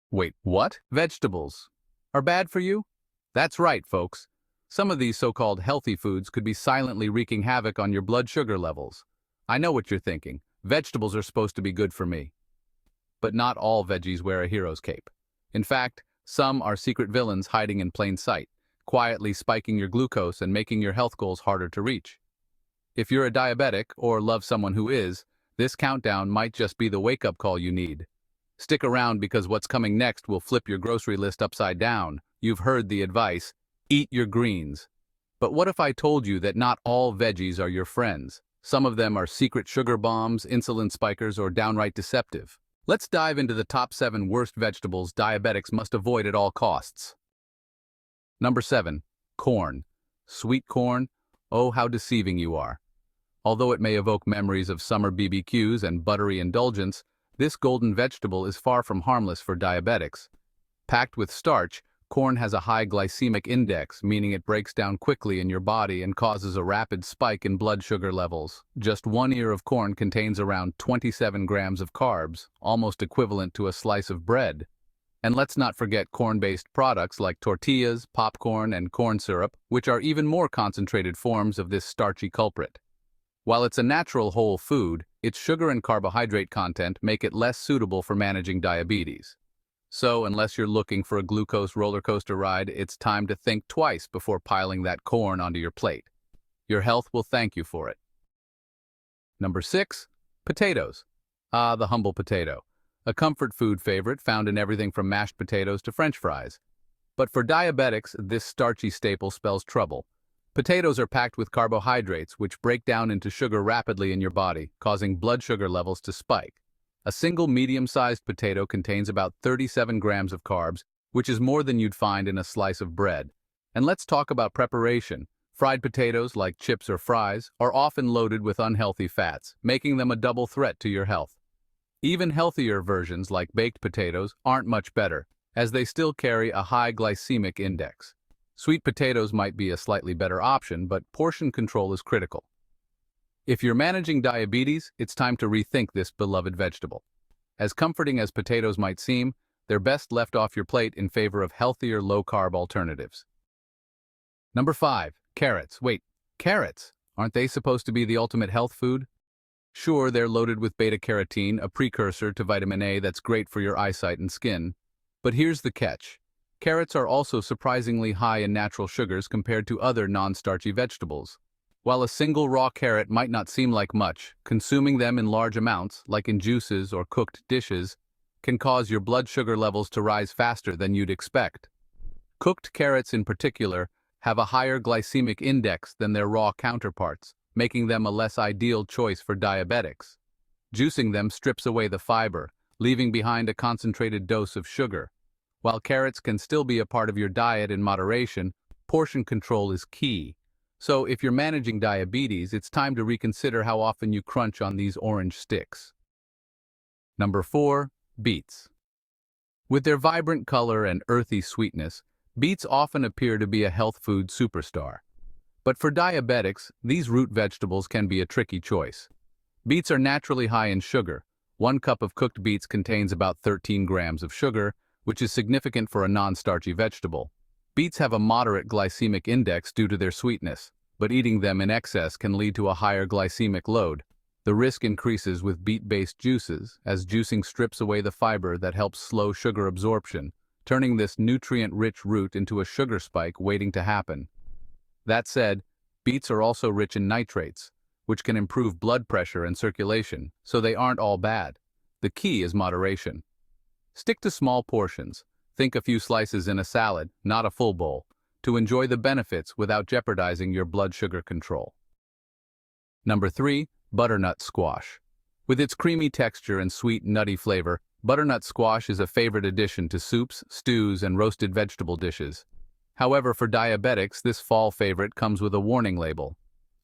Wait, what? Vegetables are bad for you? That's right, folks. Some of these so-called healthy foods could be silently wreaking havoc on your blood sugar levels. I know what you're thinking. Vegetables are supposed to be good for me. But not all veggies wear a hero's cape. In fact, some are secret villains hiding in plain sight, quietly spiking your glucose and making your health goals harder to reach. If you're a diabetic or love someone who is, this countdown might just be the wake-up call you need. Stick around because what's coming next will flip your grocery list upside down. You've heard the advice, eat your greens. But what if I told you that not all veggies are your friends? Some of them are secret sugar bombs, insulin spikers, or downright deceptive. Let's dive into the top 7 worst vegetables diabetics must avoid at all costs. Number 7. Corn. Sweet corn? Oh, how deceiving you are. Although it may evoke memories of summer BBQs and buttery indulgence, this golden vegetable is far from harmless for diabetics. Packed with starch, corn has a high glycemic index, meaning it breaks down quickly in your body and causes a rapid spike in blood sugar levels. Just 1 ear of corn contains around 27 grams of carbs, almost equivalent to a slice of bread. And let's not forget corn-based products like tortillas, popcorn, and corn syrup, which are even more concentrated forms of this starchy culprit. While it's a natural whole food, its sugar and carbohydrate content make it less suitable for managing diabetes. So, unless you're looking for a glucose roller coaster ride, it's time to think twice before piling that corn onto your plate. Your health will thank you for it. Number 6. Potatoes. Ah, the humble potato. A comfort food favorite found in everything from mashed potatoes to French fries. But for diabetics, this starchy staple spells trouble. Potatoes are packed with carbohydrates, which break down into sugar rapidly in your body, causing blood sugar levels to spike. A single medium-sized potato contains about 37 grams of carbs, which is more than you'd find in a slice of bread. And let's talk about preparation. Fried potatoes, like chips or fries, are often loaded with unhealthy fats, making them a double threat to your health. Even healthier versions, like baked potatoes, aren't much better, as they still carry a high glycemic index. Sweet potatoes might be a slightly better option, but portion control is critical. If you're managing diabetes, it's time to rethink this beloved vegetable. As comforting as potatoes might seem, they're best left off your plate in favor of healthier low-carb alternatives. Number 5. Carrots. Wait, carrots? Aren't they supposed to be the ultimate health food? Sure, they're loaded with beta-carotene, a precursor to vitamin A that's great for your eyesight and skin. But here's the catch. Carrots are also surprisingly high in natural sugars compared to other non-starchy vegetables. While a single raw carrot might not seem like much, consuming them in large amounts, like in juices or cooked dishes, can cause your blood sugar levels to rise faster than you'd expect. Cooked carrots in particular have a higher glycemic index than their raw counterparts, making them a less ideal choice for diabetics. Juicing them strips away the fiber, leaving behind a concentrated dose of sugar. While carrots can still be a part of your diet in moderation, portion control is key. So if you're managing diabetes, it's time to reconsider how often you crunch on these orange sticks. Number 4. Beets. With their vibrant color and earthy sweetness, beets often appear to be a health food superstar. But for diabetics, these root vegetables can be a tricky choice. Beets are naturally high in sugar. 1 cup of cooked beets contains about 13 grams of sugar, which is significant for a non-starchy vegetable. Beets have a moderate glycemic index due to their sweetness, but eating them in excess can lead to a higher glycemic load. The risk increases with beet-based juices, as juicing strips away the fiber that helps slow sugar absorption, turning this nutrient-rich root into a sugar spike waiting to happen. That said, beets are also rich in nitrates, which can improve blood pressure and circulation, so they aren't all bad. The key is moderation. Stick to small portions. Think a few slices in a salad, not a full bowl, to enjoy the benefits without jeopardizing your blood sugar control. Number 3. Butternut Squash. With its creamy texture and sweet, nutty flavor, butternut squash is a favorite addition to soups, stews, and roasted vegetable dishes. However, for diabetics, this fall favorite comes with a warning label.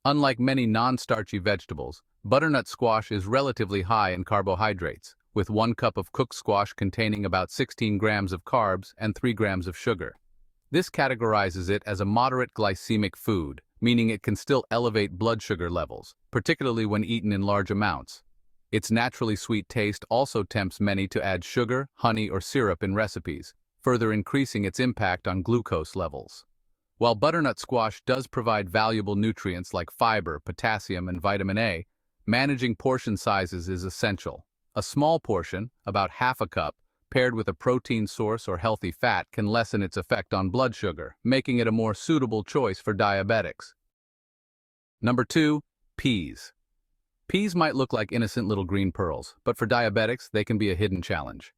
Unlike many non-starchy vegetables, butternut squash is relatively high in carbohydrates, with 1 cup of cooked squash containing about 16 grams of carbs and 3 grams of sugar. This categorizes it as a moderate glycemic food, meaning it can still elevate blood sugar levels, particularly when eaten in large amounts. Its naturally sweet taste also tempts many to add sugar, honey, or syrup in recipes, further increasing its impact on glucose levels. While butternut squash does provide valuable nutrients like fiber, potassium, and vitamin A, managing portion sizes is essential. A small portion, about half a cup, paired with a protein source or healthy fat can lessen its effect on blood sugar, making it a more suitable choice for diabetics. Number 2. Peas. Peas might look like innocent little green pearls, but for diabetics, they can be a hidden challenge.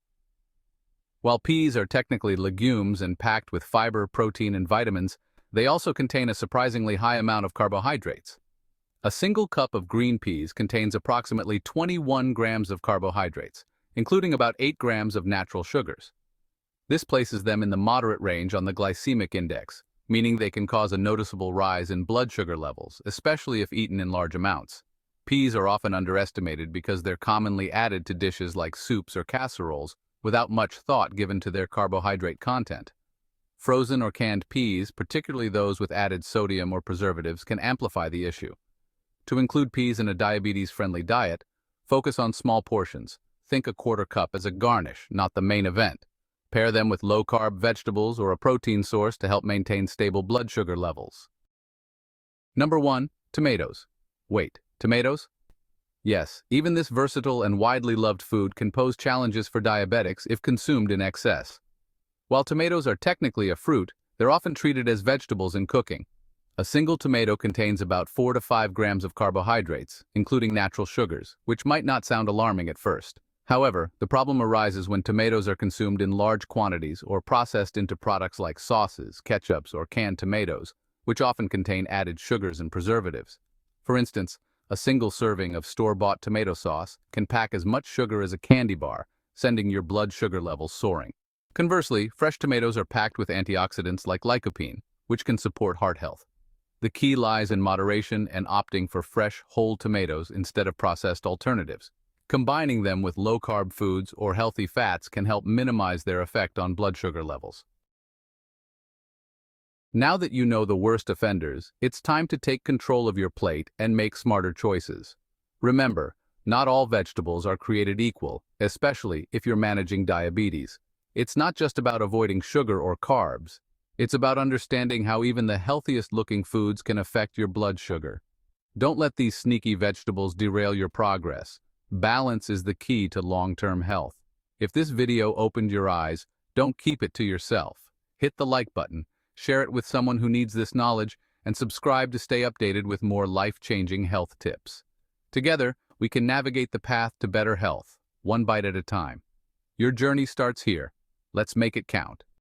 While peas are technically legumes and packed with fiber, protein, and vitamins, they also contain a surprisingly high amount of carbohydrates. A single cup of green peas contains approximately 21 grams of carbohydrates, including about 8 grams of natural sugars. This places them in the moderate range on the glycemic index, meaning they can cause a noticeable rise in blood sugar levels, especially if eaten in large amounts. Peas are often underestimated because they're commonly added to dishes like soups or casseroles without much thought given to their carbohydrate content. Frozen or canned peas, particularly those with added sodium or preservatives, can amplify the issue. To include peas in a diabetes-friendly diet, focus on small portions. Think a quarter cup as a garnish, not the main event. Pair them with low-carb vegetables or a protein source to help maintain stable blood sugar levels. Number 1. Tomatoes. Wait, tomatoes? Yes, even this versatile and widely loved food can pose challenges for diabetics if consumed in excess. While tomatoes are technically a fruit, they're often treated as vegetables in cooking. A single tomato contains about 4 to 5 grams of carbohydrates, including natural sugars, which might not sound alarming at first. However, the problem arises when tomatoes are consumed in large quantities or processed into products like sauces, ketchups, or canned tomatoes, which often contain added sugars and preservatives. For instance, a single serving of store-bought tomato sauce can pack as much sugar as a candy bar, sending your blood sugar levels soaring. Conversely, fresh tomatoes are packed with antioxidants like lycopene, which can support heart health. The key lies in moderation and opting for fresh, whole tomatoes instead of processed alternatives. Combining them with low-carb foods or healthy fats can help minimize their effect on blood sugar levels. Now that you know the worst offenders, it's time to take control of your plate and make smarter choices. Remember, not all vegetables are created equal, especially if you're managing diabetes. It's not just about avoiding sugar or carbs. It's about understanding how even the healthiest-looking foods can affect your blood sugar. Don't let these sneaky vegetables derail your progress. Balance is the key to long-term health. If this video opened your eyes, don't keep it to yourself. Hit the like button, share it with someone who needs this knowledge, and subscribe to stay updated with more life-changing health tips. Together, we can navigate the path to better health, one bite at a time. Your journey starts here. Let's make it count.